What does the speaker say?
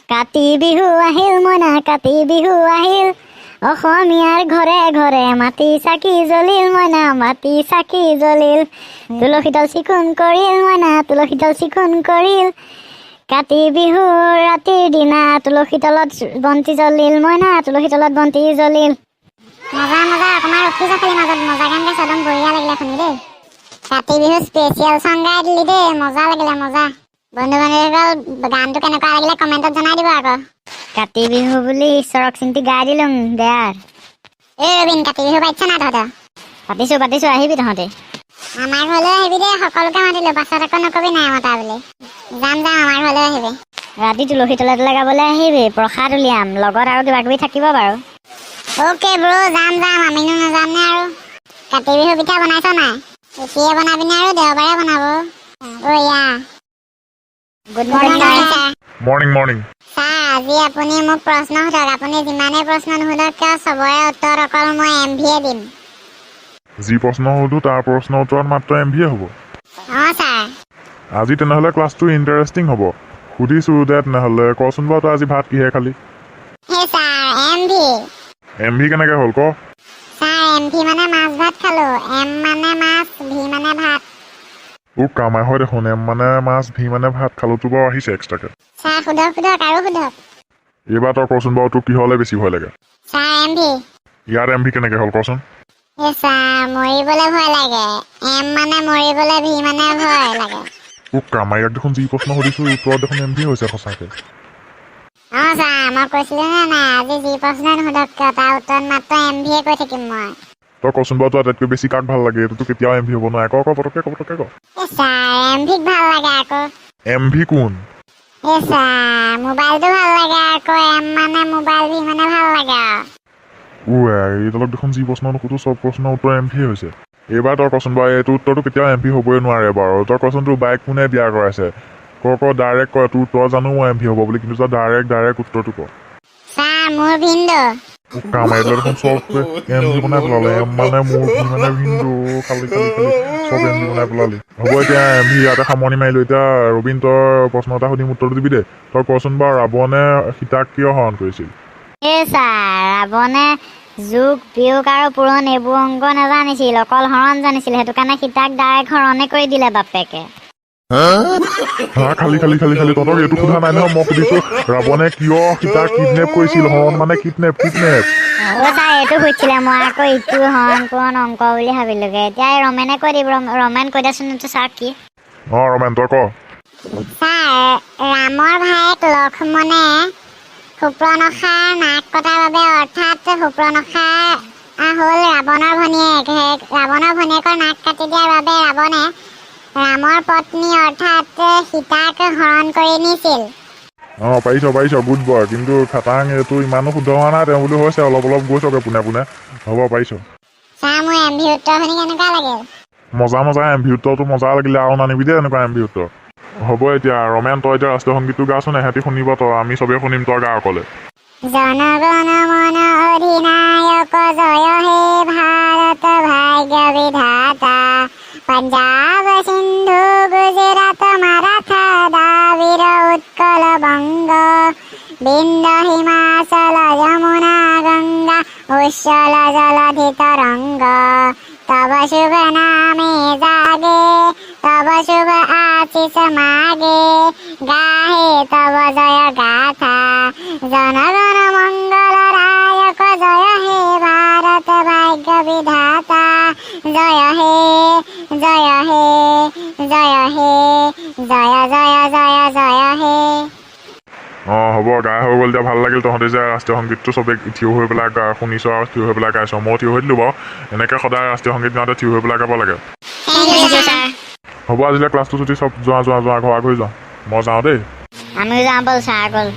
কাতি বিহু আহিল মইনা কাতি বিহু আহিল অসমীয়াৰ ঘৰে ঘৰে মাটি চাকি জ্বলিল মইনা মাটি চাকি জ্বলিল তুলসীতল চিকুণ কৰিল মইনা তুলসীতল চিকুণ কৰিল কাতি বিহু ৰাতিৰ দিনা তুলসীতলত বন্তি জ্বলিল মইনা তুলসীতলত বন্তি জ্বলিল মজা মজা অকণমান ৰখি যা খালি মাজত মজা গান গাইছ একদম বঢ়িয়া লাগিলে শুনি দেই কাতি বিহু স্পেচিয়েল সং গাই দিলি দেই মজা লাগিলে মজা বন্ধু বান্ধৱীসকল গানটো কেনেকুৱা লাগিলে কমেণ্টত জনাই দিব আকৌ কাতি বিহু বুলি ঈশ্বৰক চিন্তি গাই দিলোঁ দেয়াৰ এই ৰবীন কাতি বিহু পাতিছ নাই তহঁতে পাতিছোঁ আহিবি তহঁতে আমাৰ ঘৰলৈ আহিবি দেই সকলোকে মাতিলোঁ পাছত আকৌ নকবি নাই মতা বুলি যাম আমাৰ ঘৰলৈ আহিবি ৰাতি তুলসী তলে গাবলৈ আহিবি প্ৰসাদ উলিয়াম লগত আৰু কিবা কিবি থাকিব বাৰু অ'কে ব্ৰ যাম আমিনো নাযাম নে আৰু কাতি বিহু পিঠা বনাইছ নাই এতিয়াই বনাবিনে আৰু দেওবাৰে বনাব অ'য়া গুড মৰ্ণিং মৰ্ণিং ছাৰ আজি আপুনি মোক প্ৰশ্ন সোধক আপুনি যিমানেই প্ৰশ্ন নুসুধক কিয় চবৰে উত্তৰ অকল মই MV দিম যি প্ৰশ্ন সুধো তাৰ প্ৰশ্ন উত্তৰত মাত্ৰ MV হ'ব অঁ ছাৰ আজি তেনেহ'লে ক্লাছটো ইণ্টাৰেষ্টিং হ'ব সুধিছোঁ দে তেনেহ'লে কচোন বাৰু তই আজি ভাত কিহে খালি হে ছাৰ MV কেনেকৈ হ'ল ক ছাৰ MV মানে মাছ ভাত খালোঁ M মানে মাছ V মানে ভাত কামাই হয় দেখোন M মানে মাছ V মানে ভাত খালোতো বাৰু আহিছে এক্সট্ৰাকৈ ছাৰ সোধক আৰু সোধক এইবাৰ তই কচোন বাৰু তোক কিহলৈ বেছি ভয় লাগে ছাৰ MV ইয়াৰ MV কেনেকৈ হ'ল কচোন ছাৰ মৰিবলৈ ভয় লাগে M মানে মৰিবলৈ V মানে ভয় লাগে কামাই ইয়াক দেখোন যি প্ৰশ্ন সুধিছোঁ উত্তৰত দেখোন MV হৈছে সঁচাকৈ অঁ ছাৰ মই কৈছিলোঁ নে নাই আজি যি প্ৰশ্ন নুসুধক কিয় তাৰ উত্তৰত মাত্ৰ MVয়ে কৈ থাকিম মই তই কচোন বাৰু তই আটাইতকৈ বেছি কাক ভাল লাগে এইটোতো কেতিয়াও MV হ'ব নোৱাৰে পটককৈ ক ছাৰ MVক ভাল লাগে আকৌ MV কোন ছাৰ মোবাইলটো ভাল লাগে আকৌ M মানে মোবাইল V মানে ভাল লাগে এইডালক দেখোন যি প্ৰশ্ন নুসুধো চব প্ৰশ্নৰ উত্তৰ MV হৈছে এইবাৰ তই কচোন বাৰু এইটো উত্তৰটো কেতিয়াও MV হ'বই নোৱাৰে বাৰু তই কচোন তোৰ বাইক কোনে বিয়া কৰাইছে ক ডাইৰেক্ট ক তোৰ তই জানো মই MV হ'ব বুলি কিন্তু তই ডাইৰেক্ট উত্তৰটো ক ছাৰ মোৰ ভিন্দু কামাই দেখোন চব MV বনাই পেলালে M মানে মোৰ V মানে ভিন্দু খালি চব MV বনাই পেলালি হ'ব এতিয়া MV ইয়াতে সামৰণি মাৰিলোঁ এতিয়া ৰবীন তই প্ৰশ্ন এটা সুধিম উত্তৰটো দিবি দে তই কচোন বাৰু ৰাৱণে সীতাক কিয় হৰণ কৰিছিল ছাৰ ৰাৱণে যোগ বিয়োগ আৰু পূৰণ এইবোৰ অংক নাজানিছিল অকল হৰণ জানিছিল সেইটো কাৰণে সীতাক ডাইৰেক্ট হৰণে কৰি দিলে বাপেকে খালি তহঁতক এইটো সোধা নাই নহয় মই সুধিছোঁ ৰাৱণে কিয় সীতাক কিডনেপ কৰিছিল হৰণ মানে কিডনেপ ছাৰ এইটো সুধিছিলে মই আকৌ ইটো হৰণ পূৰণ অংক বুলি ভাবিলোগে এতিয়া ৰমেনে কৈ দিব ৰমেন কৈ দেচোন ছাৰ কি ৰমেন তই ক ছাৰ ৰামৰ ভায়েক লক্ষ্মণে সুপ্ৰনখাৰ নাক কটাৰ বাবে অৰ্থাৎ সুপ্ৰনখা হ'ল ৰাৱণৰ ভনীয়েকৰ নাক কাটি দিয়াৰ বাবে ৰাৱণে ৰামৰ পত্নী অৰ্থাৎ সীতাক হৰণ কৰি নিছিল পাৰিছ গুড বয় কিন্তু খাটাং এইটো ইমানো শুদ্ধ হোৱা নাই তেওঁ বুলি হৈছে অলপ গৈছগে পোনে হ'ব পাৰিছ ছাৰ মোৰ MV উত্তৰ শুনি কেনেকুৱা লাগিল মজা MV উত্তৰটো মজা লাগিলে আৰু নানিবি দেই এনেকুৱা MV উত্তৰ হ'ব এতিয়া ৰমেন তই এতিয়া ৰাষ্ট্ৰীয় সংগীতটো গাচোন এহেঁতি শুনিব তই আমি চবেই শুনিম তই গা অকলে জনগণ মন অধিনায়ক জয় হে ভাৰত ভাগ্য বিধাতা পঞ্জাব সিন্ধু গুজৰাট মাৰাঠা দ্ৰাবিড় উৎকল বংগ বিন্দ হিমাচল যমুনা গংগা উচ্ছল জলধি তৰংগ তব শুভ নামে জাগে তব শুভ আশিষ মাগে গাহে তব জয় গাথা জনগণ মঙ্গল রায়ক জয় হে ভারত ভাগ্য বিধাতা জয় হে জয় হে জয় হে জয় হে হ'ব গাই হৈ গ'ল এতিয়া ভাল লাগিল তহঁতে যে ৰাষ্ট্ৰীয় সংগীতটো চবেই থিয় হৈ পেলাই শুনিছ আৰু থিয় হৈ পেলাই গাইছ মই থিয় হৈ দিলোঁ বাৰু এনেকৈ সদায় ৰাষ্ট্ৰীয় সংগীত গাওঁতে থিয় হৈ পেলাই গাব লাগে হ'ব আজিলৈ ক্লাছটো যদি চব যোৱা ঘৰা ঘূৰি যোৱা মই যাওঁ দেই আমি যাওঁ ব'ল ছাৰ গ'ল